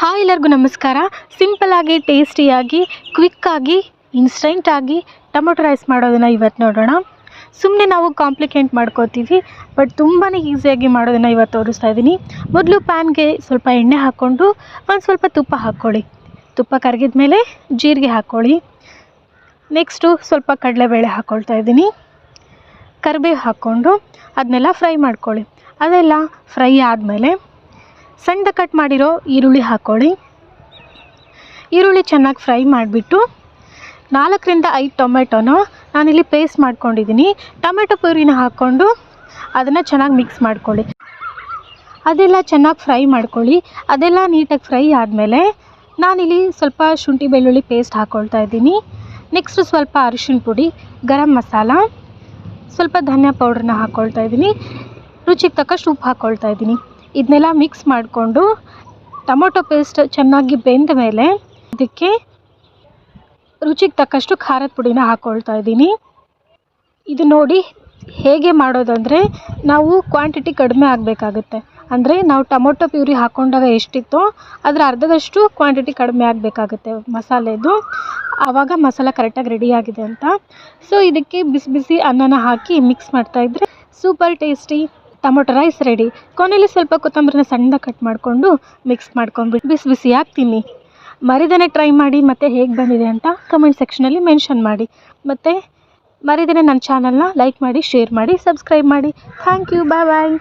Hi ಎಲ್ಲರಿಗೂ ನಮಸ್ಕಾರ. ಸಿಂಪಲ್ಲಾಗಿ ಟೇಸ್ಟಿಯಾಗಿ ಕ್ವಿಕ್ಕಾಗಿ ಇನ್ಸ್ಟೆಂಟಾಗಿ ಟೊಮೊಟೊ ರೈಸ್ ಮಾಡೋದನ್ನು ಇವತ್ತು ನೋಡೋಣ. ಸುಮ್ಮನೆ ನಾವು ಕಾಂಪ್ಲಿಕೇಟ್ ಮಾಡ್ಕೋತೀವಿ, ಬಟ್ ತುಂಬಾ ಈಸಿಯಾಗಿ ಮಾಡೋದನ್ನು ಇವತ್ತು ತೋರಿಸ್ತಾ ಇದ್ದೀನಿ. ಮೊದಲು ಪ್ಯಾನ್ಗೆ ಸ್ವಲ್ಪ ಎಣ್ಣೆ ಹಾಕ್ಕೊಂಡು ಒಂದು ಸ್ವಲ್ಪ ತುಪ್ಪ ಹಾಕ್ಕೊಳ್ಳಿ. ತುಪ್ಪ ಕರಗಿದ ಮೇಲೆ ಜೀರಿಗೆ ಹಾಕ್ಕೊಳ್ಳಿ. ನೆಕ್ಸ್ಟು ಸ್ವಲ್ಪ ಕಡಲೆಬೇಳೆ ಹಾಕ್ಕೊಳ್ತಾ ಇದ್ದೀನಿ. ಕರಿಬೇವು ಹಾಕ್ಕೊಂಡು ಅದನ್ನೆಲ್ಲ ಫ್ರೈ ಮಾಡ್ಕೊಳ್ಳಿ. ಅದೆಲ್ಲ ಫ್ರೈ ಆದಮೇಲೆ ಸಣ್ಣದ ಕಟ್ ಮಾಡಿರೋ ಈರುಳ್ಳಿ ಹಾಕ್ಕೊಳ್ಳಿ. ಈರುಳ್ಳಿ ಚೆನ್ನಾಗಿ ಫ್ರೈ ಮಾಡಿಬಿಟ್ಟು 4ರಿಂದ 5 ಟೊಮೆಟೊನ ನಾನಿಲ್ಲಿ ಪೇಸ್ಟ್ ಮಾಡ್ಕೊಂಡಿದ್ದೀನಿ. ಟೊಮೆಟೊ ಪ್ಯೂರಿನ ಹಾಕ್ಕೊಂಡು ಅದನ್ನು ಚೆನ್ನಾಗಿ ಮಿಕ್ಸ್ ಮಾಡ್ಕೊಳ್ಳಿ. ಅದೆಲ್ಲ ಚೆನ್ನಾಗಿ ಫ್ರೈ ಮಾಡ್ಕೊಳ್ಳಿ. ಅದೆಲ್ಲ ನೀಟಾಗಿ ಫ್ರೈ ಆದಮೇಲೆ ನಾನಿಲ್ಲಿ ಸ್ವಲ್ಪ ಶುಂಠಿ ಬೆಳ್ಳುಳ್ಳಿ ಪೇಸ್ಟ್ ಹಾಕ್ಕೊಳ್ತಾ ಇದ್ದೀನಿ. ನೆಕ್ಸ್ಟು ಸ್ವಲ್ಪ ಅರಿಶಿನ ಪುಡಿ, ಗರಂ ಮಸಾಲ, ಸ್ವಲ್ಪ ಧನಿಯಾ ಪೌಡ್ರನ್ನ ಹಾಕ್ಕೊಳ್ತಾ ಇದ್ದೀನಿ. ರುಚಿಗೆ ತಕ್ಕಷ್ಟು ಉಪ್ಪು ಹಾಕ್ಕೊಳ್ತಾ ಇದ್ದೀನಿ. ಇದನ್ನೆಲ್ಲ ಮಿಕ್ಸ್ ಮಾಡಿಕೊಂಡು ಟೊಮೊಟೊ ಪೇಸ್ಟ್ ಚೆನ್ನಾಗಿ ಬೆಂದ ಮೇಲೆ ಇದಕ್ಕೆ ರುಚಿಗೆ ತಕ್ಕಷ್ಟು ಖಾರದ ಪುಡಿನ ಹಾಕ್ಕೊಳ್ತಾ ಇದ್ದೀನಿ. ಇದು ನೋಡಿ ಹೇಗೆ ಮಾಡೋದಂದರೆ, ನಾವು ಕ್ವಾಂಟಿಟಿ ಕಡಿಮೆ ಆಗಬೇಕಾಗುತ್ತೆ. ಅಂದರೆ ನಾವು ಟೊಮೊಟೊ ಪ್ಯೂರಿ ಹಾಕ್ಕೊಂಡಾಗ ಎಷ್ಟಿತ್ತೋ ಅದರ ಅರ್ಧದಷ್ಟು ಕ್ವಾಂಟಿಟಿ ಕಡಿಮೆ ಆಗಬೇಕಾಗುತ್ತೆ ಮಸಾಲೆದು. ಆವಾಗ ಮಸಾಲ ಕರೆಕ್ಟಾಗಿ ರೆಡಿಯಾಗಿದೆ ಅಂತ. ಸೊ ಇದಕ್ಕೆ ಬಿಸಿ ಬಿಸಿ ಅನ್ನನ ಹಾಕಿ ಮಿಕ್ಸ್ ಮಾಡ್ತಾಯಿದ್ರೆ super tasty tomato rice ready. ಕೊನೆಯಲ್ಲಿ ಸ್ವಲ್ಪ ಕೊತ್ತಂಬರಿನ ಸಣ್ಣದಾಗಿ ಕಟ್ ಮಾಡಿಕೊಂಡು ಮಿಕ್ಸ್ ಮಾಡ್ಕೊಂಡ್ಬಿಟ್ಟು ಬಿಸಿ ಬಿಸಿಯಾಗಿ ತಿನ್ನಿ. ಮರಿದೇನೆ ಟ್ರೈ ಮಾಡಿ ಮತ್ತು ಹೇಗೆ ಬಂದಿದೆ ಅಂತ ಕಮೆಂಟ್ ಸೆಕ್ಷನಲ್ಲಿ ಮೆನ್ಷನ್ ಮಾಡಿ. ಮತ್ತು ಮರಿದೇನೆ ನನ್ನ ಚಾನಲ್ನ ಲೈಕ್ ಮಾಡಿ, ಶೇರ್ ಮಾಡಿ, ಸಬ್ಸ್ಕ್ರೈಬ್ ಮಾಡಿ. Thank you. Bye bye.